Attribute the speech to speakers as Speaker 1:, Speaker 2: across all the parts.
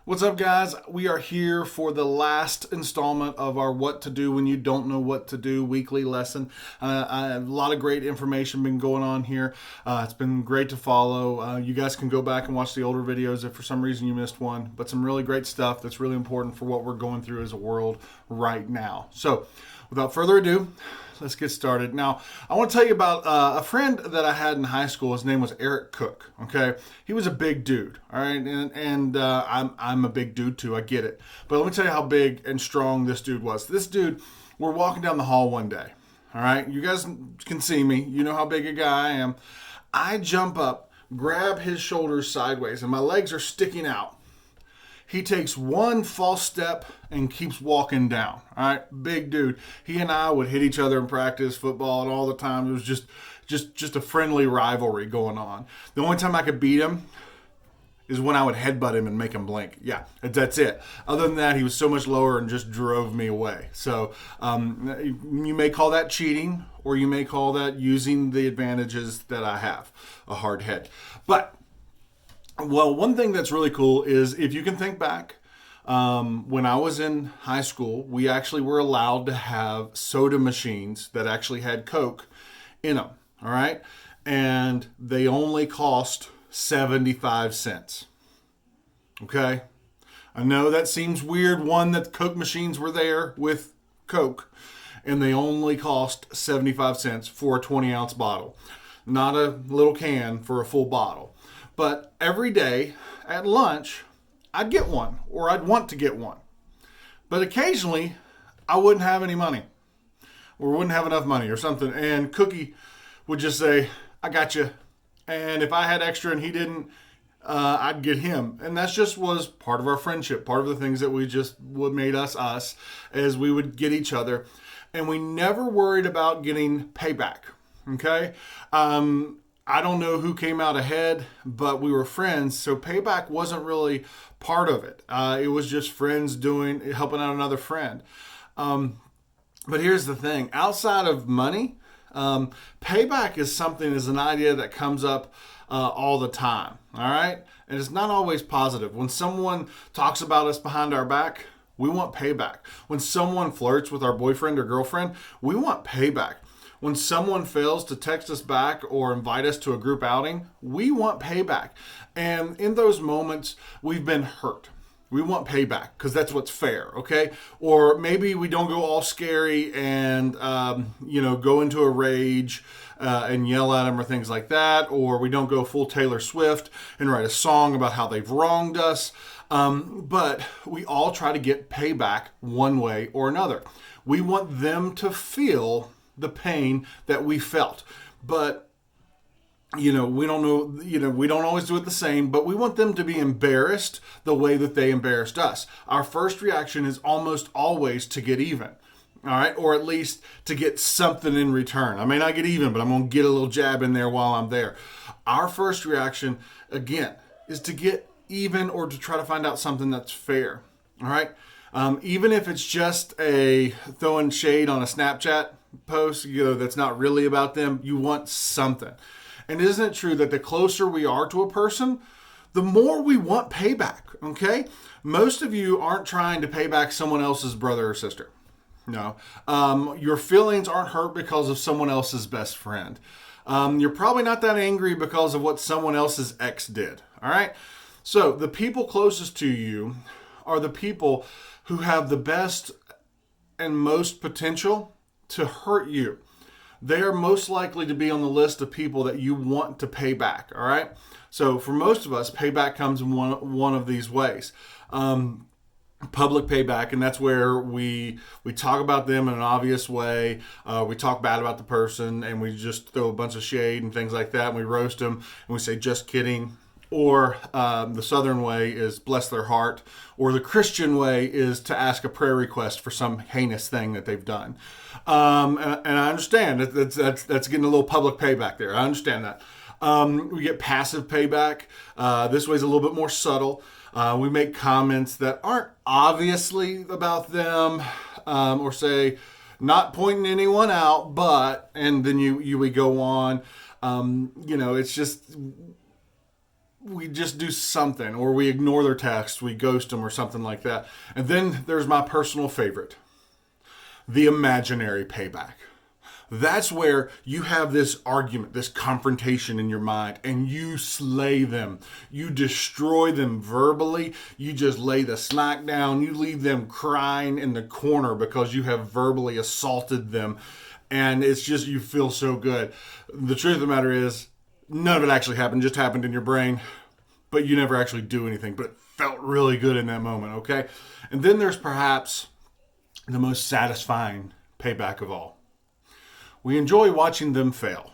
Speaker 1: What's up, guys? We are here for the last installment of our What to Do When You Don't Know What to Do weekly lesson. I have a lot of great information been going on here. It's been great to follow. You guys can go back and watch the older videos if for some reason you missed one, but some really great stuff that's really important for what we're going through as a world right now. So, without further ado, let's get started. Now, I want to tell you about a friend that I had in high school. His name was Eric Cook. Okay, he was a big dude. All right, and I'm a big dude too. I get it, but let me tell you how big and strong this dude was. This dude, we're walking down the hall one day. All right, you guys can see me. You know how big a guy I am. I jump up, grab his shoulders sideways, and my legs are sticking out. He takes one false step and keeps walking down. All right, big dude. He and I would hit each other in practice, football, and all the time. It was just a friendly rivalry going on. The only time I could beat him is when I would headbutt him and make him blink. Yeah, that's it. Other than that, he was so much lower and just drove me away. So you may call that cheating, or you may call that using the advantages that I have, a hard head. But well, one thing that's really cool is if you can think back, when I was in high school, we actually were allowed to have soda machines that actually had Coke in them. All right. And they only cost 75 cents. Okay. I know that seems weird. One, that Coke machines were there with Coke and they only cost 75 cents for a 20-ounce bottle, not a little can for a full bottle. But every day at lunch, I'd get one, or I'd want to get one. But occasionally, I wouldn't have any money, or wouldn't have enough money, or something. And Cookie would just say, "I got you." And if I had extra and he didn't, I'd get him. And that just was part of our friendship, part of the things that we just what made us us, as we would get each other. And we never worried about getting payback. Okay? I don't know who came out ahead, but we were friends, so payback wasn't really part of it. It was just friends helping out another friend. But here's the thing: outside of money, payback is an idea that comes up all the time. All right, and it's not always positive. When someone talks about us behind our back, we want payback. When someone flirts with our boyfriend or girlfriend, we want payback. When someone fails to text us back or invite us to a group outing, we want payback. And in those moments, we've been hurt. We want payback because that's what's fair, okay? Or maybe we don't go all scary and, go into a rage and yell at them or things like that. Or we don't go full Taylor Swift and write a song about how they've wronged us. But we all try to get payback one way or another. We want them to feel the pain that we felt. But, we don't know, we don't always do it the same, but we want them to be embarrassed the way that they embarrassed us. Our first reaction is almost always to get even. All right. Or at least to get something in return. I may not get even, but I'm going to get a little jab in there while I'm there. Our first reaction, again, is to get even or to try to find out something that's fair. All right. Even if it's just a throwing shade on a Snapchat post, that's not really about them, you want something. And isn't it true that the closer we are to a person, the more we want payback, okay? Most of you aren't trying to pay back someone else's brother or sister. No. Your feelings aren't hurt because of someone else's best friend. You're probably not that angry because of what someone else's ex did, all right? So the people closest to you are the people who have the best and most potential to hurt you. They are most likely to be on the list of people that you want to pay back, all right? So for most of us, payback comes in one of these ways. Public payback, and that's where we talk about them in an obvious way. We talk bad about the person, and we just throw a bunch of shade and things like that, and we roast them, and we say, just kidding. Or the Southern way is bless their heart. Or the Christian way is to ask a prayer request for some heinous thing that they've done. And I understand that's getting a little public payback there. I understand that. We get passive payback. This way is a little bit more subtle. We make comments that aren't obviously about them, or say, not pointing anyone out, but, and then we go on. It's just we just do something, or we ignore their text, we ghost them or something like that. And then there's my personal favorite, the imaginary payback. That's where you have this argument, this confrontation in your mind, and you slay them. You destroy them verbally. You just lay the smack down. You leave them crying in the corner because you have verbally assaulted them. And it's just, you feel so good. The truth of the matter is, none of it actually happened, just happened in your brain, but you never actually do anything. But it felt really good in that moment, okay? And then there's perhaps the most satisfying payback of all. We enjoy watching them fail.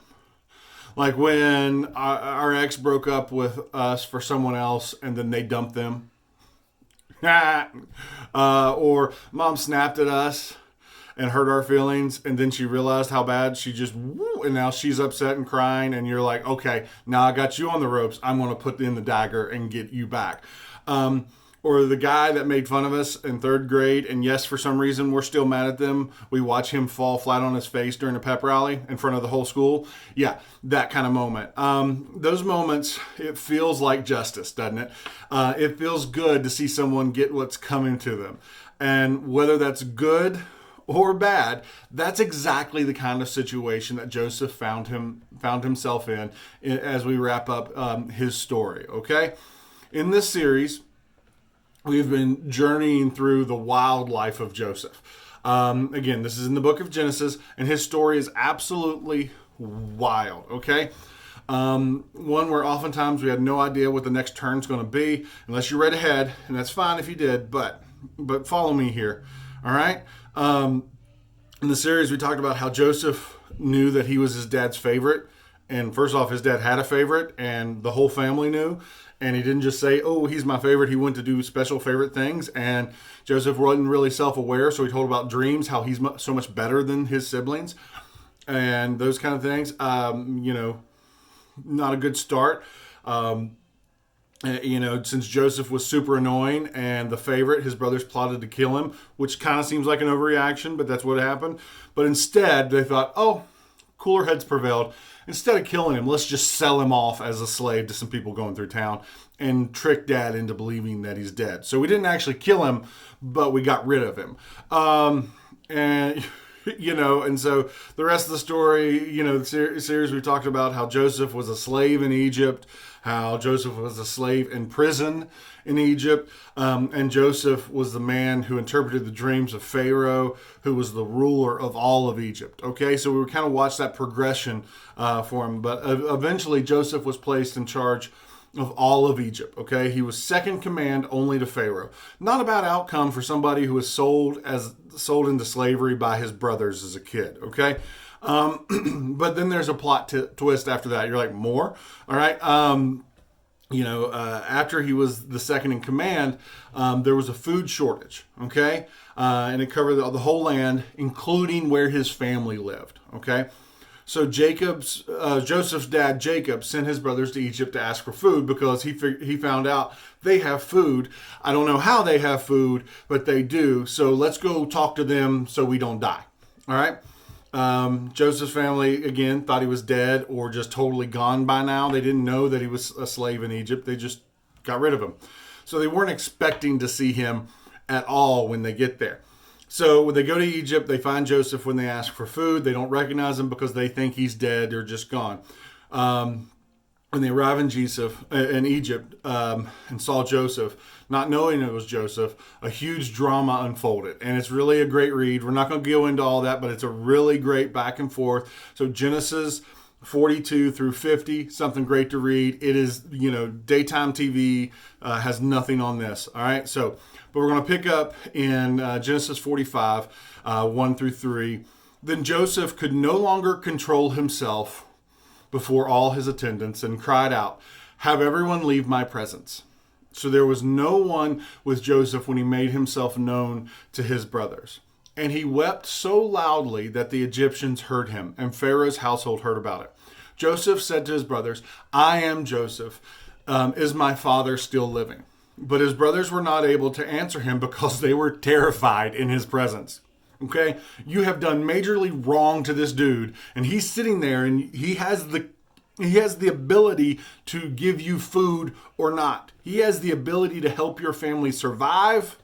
Speaker 1: Like when our ex broke up with us for someone else and then they dumped them. Or mom snapped at us and hurt our feelings, and then she realized how bad she just, and now she's upset and crying, and you're like, okay, now I got you on the ropes. I'm going to put in the dagger and get you back. Or the guy that made fun of us in third grade, and yes, for some reason, we're still mad at them. We watch him fall flat on his face during a pep rally in front of the whole school. Yeah, that kind of moment. Those moments, it feels like justice, doesn't it? It feels good to see someone get what's coming to them. And whether that's good or bad, that's exactly the kind of situation that Joseph found himself in as we wrap up his story, okay? In this series, we've been journeying through the wild life of Joseph. Again, this is in the book of Genesis, and his story is absolutely wild, okay? One where oftentimes we had no idea what the next turn's going to be, unless you read ahead, and that's fine if you did, but follow me here, all right? In the series, we talked about how Joseph knew that he was his dad's favorite. And first off, his dad had a favorite, and the whole family knew. And he didn't just say, oh, he's my favorite. He went to do special favorite things. And Joseph wasn't really self-aware, so he told about dreams, how he's so much better than his siblings, and those kind of things. Not a good start. Since Joseph was super annoying and the favorite, his brothers plotted to kill him, which kind of seems like an overreaction, but that's what happened. But instead, they thought, oh, cooler heads prevailed. Instead of killing him, let's just sell him off as a slave to some people going through town and trick dad into believing that he's dead. So we didn't actually kill him, but we got rid of him. And so the rest of the story, the series we talked about how Joseph was a slave in Egypt, how Joseph was a slave in prison in Egypt, and Joseph was the man who interpreted the dreams of Pharaoh, who was the ruler of all of Egypt. Okay, so we kind of watched that progression for him, but eventually Joseph was placed in charge of all of Egypt. Okay, he was second command only to Pharaoh. Not a bad outcome for somebody who was sold into slavery by his brothers as a kid. Okay, but then there's a plot twist after that. You're like, more? All right. After he was the second in command, there was a food shortage. Okay, and it covered the whole land, including where his family lived. Okay. So Joseph's dad, Jacob, sent his brothers to Egypt to ask for food because he found out they have food. I don't know how they have food, but they do. So let's go talk to them so we don't die. All right. Joseph's family, again, thought he was dead or just totally gone by now. They didn't know that he was a slave in Egypt. They just got rid of him. So they weren't expecting to see him at all when they get there. So when they go to Egypt, they find Joseph when they ask for food. They don't recognize him because they think he's dead or just gone. When they arrive in Egypt and saw Joseph, not knowing it was Joseph, a huge drama unfolded. And it's really a great read. We're not going to go into all that, but it's a really great back and forth. So Genesis 42 through 50, something great to read. It is, daytime TV has nothing on this. All right. But we're going to pick up in Genesis 45, 1 through 3. Then Joseph could no longer control himself before all his attendants and cried out, "Have everyone leave my presence." So there was no one with Joseph when he made himself known to his brothers. And he wept so loudly that the Egyptians heard him, and Pharaoh's household heard about it. Joseph said to his brothers, "I am Joseph. Is my father still living?" But his brothers were not able to answer him because they were terrified in his presence. Okay? You have done majorly wrong to this dude, and he's sitting there and he has the He has the ability to give you food or not. He has the ability to help your family survive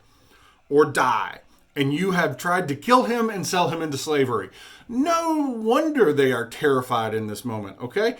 Speaker 1: or die. And you have tried to kill him and sell him into slavery. No wonder they are terrified in this moment, okay?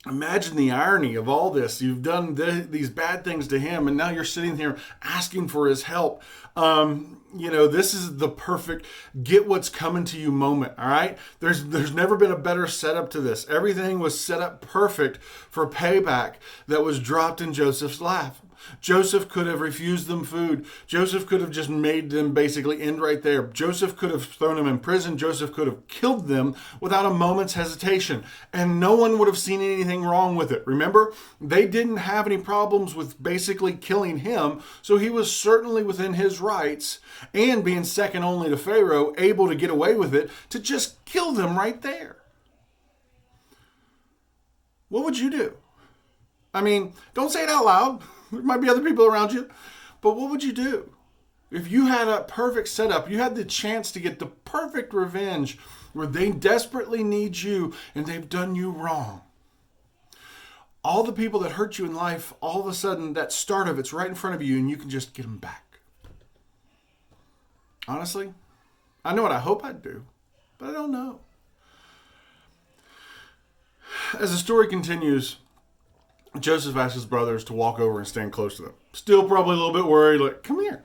Speaker 1: Imagine the irony of all this. You've done these bad things to him, and now you're sitting here asking for his help. This is the perfect get what's coming to you moment, all right? There's never been a better setup to this. Everything was set up perfect for payback that was dropped in Joseph's lap. Joseph could have refused them food. Joseph could have just made them basically end right there. Joseph could have thrown them in prison. Joseph could have killed them without a moment's hesitation. And no one would have seen anything wrong with it. Remember, they didn't have any problems with basically killing him. So he was certainly within his rights, and being second only to Pharaoh, able to get away with it, to just kill them right there. What would you do? I mean, don't say it out loud. There might be other people around you. But what would you do? If you had a perfect setup, you had the chance to get the perfect revenge where they desperately need you and they've done you wrong. All the people that hurt you in life, all of a sudden, that start of it's right in front of you and you can just get them back. Honestly, I know what I hope I'd do, but I don't know. As the story continues, Joseph asked his brothers to walk over and stand close to them. Still probably a little bit worried, like, come here.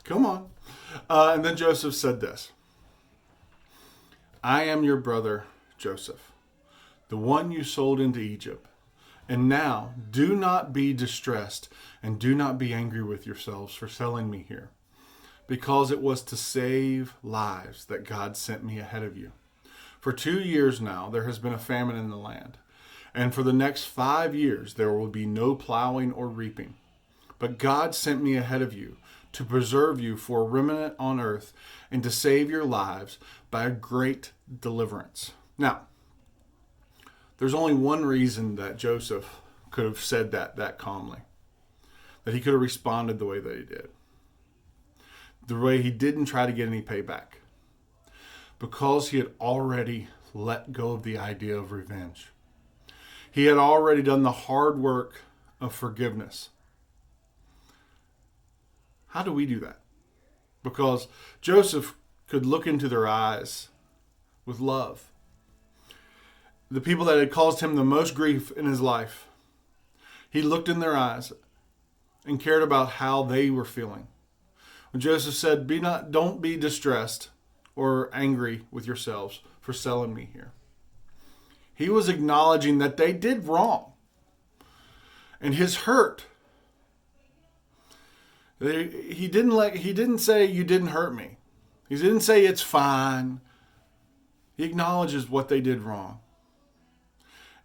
Speaker 1: Come on. And then Joseph said this. I am your brother, Joseph, the one you sold into Egypt. And now do not be distressed and do not be angry with yourselves for selling me here, because it was to save lives that God sent me ahead of you. For 2 years now, there has been a famine in the land. And for the next 5 years, there will be no plowing or reaping. But God sent me ahead of you to preserve you for a remnant on earth and to save your lives by a great deliverance. Now, there's only one reason that Joseph could have said that calmly, that he could have responded the way that he did. The way he didn't try to get any payback. Because he had already let go of the idea of revenge. He had already done the hard work of forgiveness. How do we do that? Because Joseph could look into their eyes with love. The people that had caused him the most grief in his life, he looked in their eyes and cared about how they were feeling. When Joseph said, don't be distressed or angry with yourselves for selling me here. He was acknowledging that they did wrong. And his hurt. He didn't say you didn't hurt me. He didn't say it's fine. He acknowledges what they did wrong.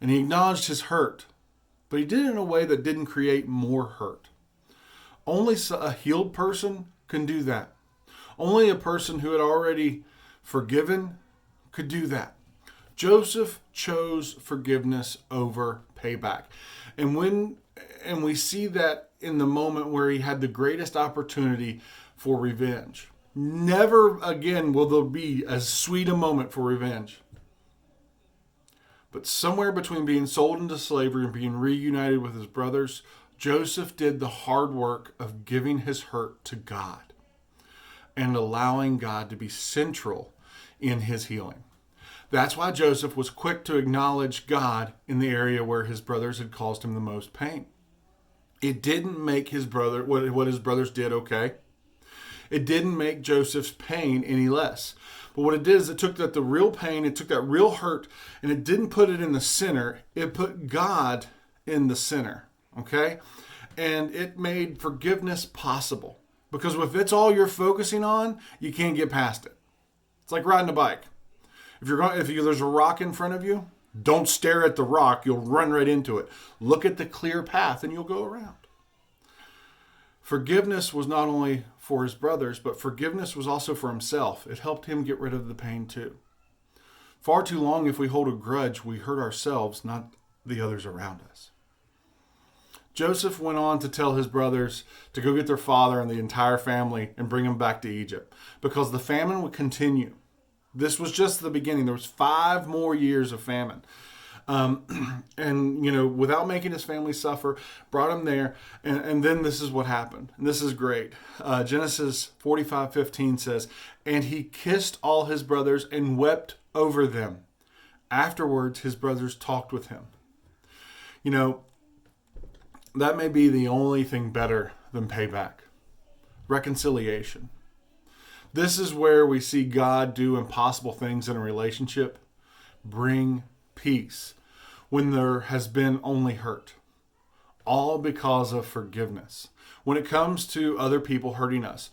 Speaker 1: And he acknowledged his hurt. But he did it in a way that didn't create more hurt. Only a healed person can do that. Only a person who had already forgiven could do that. Joseph chose forgiveness over payback. And we see that in the moment where he had the greatest opportunity for revenge. Never again will there be as sweet a moment for revenge. But somewhere between being sold into slavery and being reunited with his brothers, Joseph did the hard work of giving his hurt to God and allowing God to be central in his healing. That's why Joseph was quick to acknowledge God in the area where his brothers had caused him the most pain. It didn't make his brother, what his brothers did, okay? It didn't make Joseph's pain any less. But what it did is it took the real pain, it took that real hurt, and it didn't put it in the center. It put God in the center, okay? And it made forgiveness possible. Because if it's all you're focusing on, you can't get past it. It's like riding a bike. If there's a rock in front of you, don't stare at the rock. You'll run right into it. Look at the clear path and you'll go around. Forgiveness was not only for his brothers, but forgiveness was also for himself. It helped him get rid of the pain too. Far too long, if we hold a grudge, we hurt ourselves, not the others around us. Joseph went on to tell his brothers to go get their father and the entire family and bring them back to Egypt because the famine would continue. This was just the beginning. There was 5 more years of famine. And, without making his family suffer, brought him there. And then this is what happened. And this is great. Genesis 45:15 says, "And he kissed all his brothers and wept over them. Afterwards, his brothers talked with him." That may be the only thing better than payback. Reconciliation. This is where we see God do impossible things in a relationship. Bring peace when there has been only hurt. All because of forgiveness. When it comes to other people hurting us,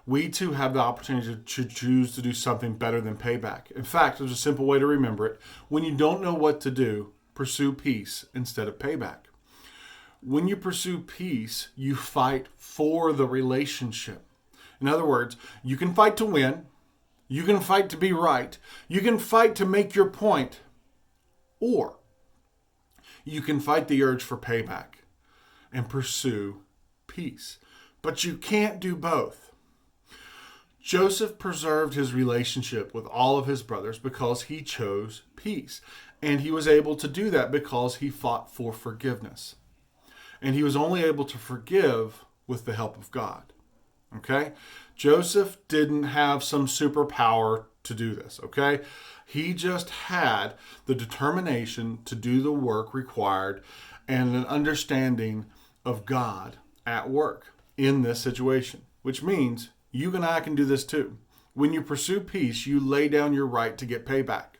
Speaker 1: we too have the opportunity to choose to do something better than payback. In fact, there's a simple way to remember it. When you don't know what to do, pursue peace instead of payback. When you pursue peace, you fight for the relationship. In other words, you can fight to win, you can fight to be right, you can fight to make your point, or you can fight the urge for payback and pursue peace. But you can't do both. Joseph preserved his relationship with all of his brothers because he chose peace. And he was able to do that because he fought for forgiveness. And he was only able to forgive with the help of God. Okay? Joseph didn't have some superpower to do this, okay? He just had the determination to do the work required and an understanding of God at work in this situation, which means you and I can do this too. When you pursue peace, you lay down your right to get payback,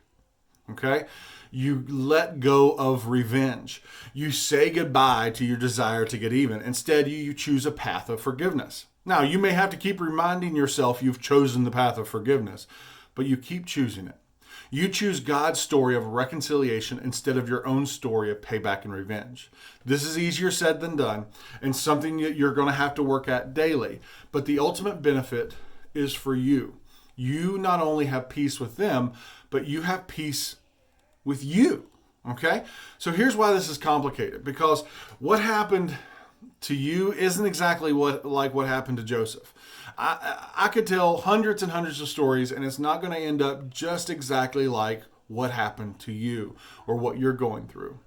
Speaker 1: okay? You let go of revenge. You say goodbye to your desire to get even. Instead, you choose a path of forgiveness. Now, you may have to keep reminding yourself you've chosen the path of forgiveness, but you keep choosing it. You choose God's story of reconciliation instead of your own story of payback and revenge. This is easier said than done and something that you're going to have to work at daily. But the ultimate benefit is for you. You not only have peace with them, but you have peace with you. Okay? So here's why this is complicated. Because what happened to you isn't exactly what happened to Joseph. I could tell hundreds and hundreds of stories, and it's not going to end up just exactly like what happened to you or what you're going through.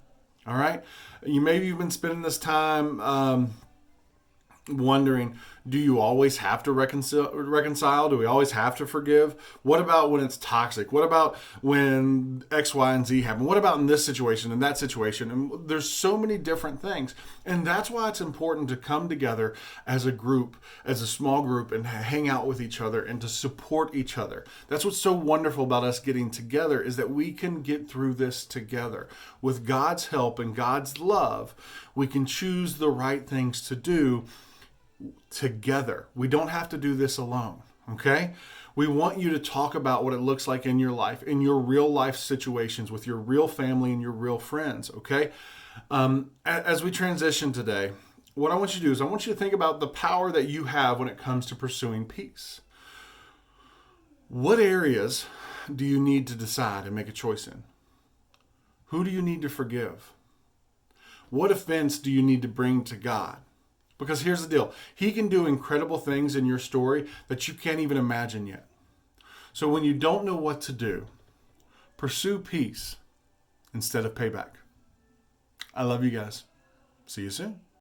Speaker 1: All right? Maybe you've been spending this time wondering, do you always have to reconcile? Do we always have to forgive? What about when it's toxic? What about when X, Y, and Z happen? What about in this situation and that situation? And there's so many different things. And that's why it's important to come together as a group, as a small group, and hang out with each other and to support each other. That's what's so wonderful about us getting together, is that we can get through this together. With God's help and God's love, we can choose the right things to do together. We don't have to do this alone, okay? We want you to talk about what it looks like in your life, in your real life situations with your real family and your real friends, okay? As we transition today, what I want you to do is I want you to think about the power that you have when it comes to pursuing peace. What areas do you need to decide and make a choice in? Who do you need to forgive? What offense do you need to bring to God? Because here's the deal. He can do incredible things in your story that you can't even imagine yet. So when you don't know what to do, pursue peace instead of payback. I love you guys. See you soon.